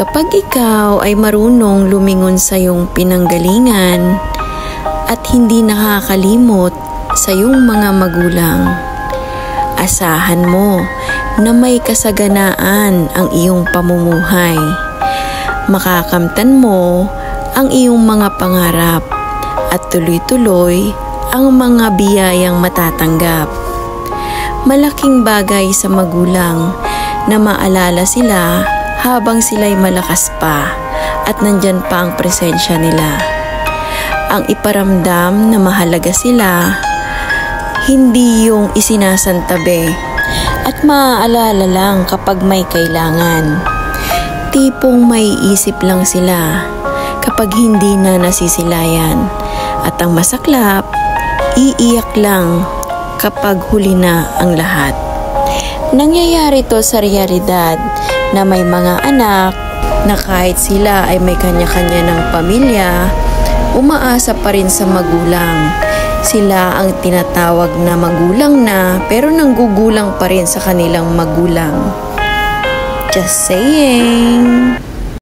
Kapag ikaw ay marunong lumingon sa iyong pinanggalingan at hindi nakakalimot sa iyong mga magulang, asahan mo na may kasaganaan ang iyong pamumuhay. Makakamtan mo ang iyong mga pangarap at tuloy-tuloy ang mga biyayang matatanggap. Malaking bagay sa magulang na maalala sila habang sila'y malakas pa at nandyan pa ang presensya nila. Ang iparamdam na mahalaga sila, hindi yung isinasantabi at maaalala lang kapag may kailangan. Tipong may isip lang sila kapag hindi na nasisilayan. At ang masaklap, iiyak lang kapag huli na ang lahat. Nangyayari to sa realidad na may mga anak na kahit sila ay may kanya-kanya ng pamilya, umaasa pa rin sa magulang. Sila ang tinatawag na magulang na pero nanggugulang pa rin sa kanilang magulang. Just saying.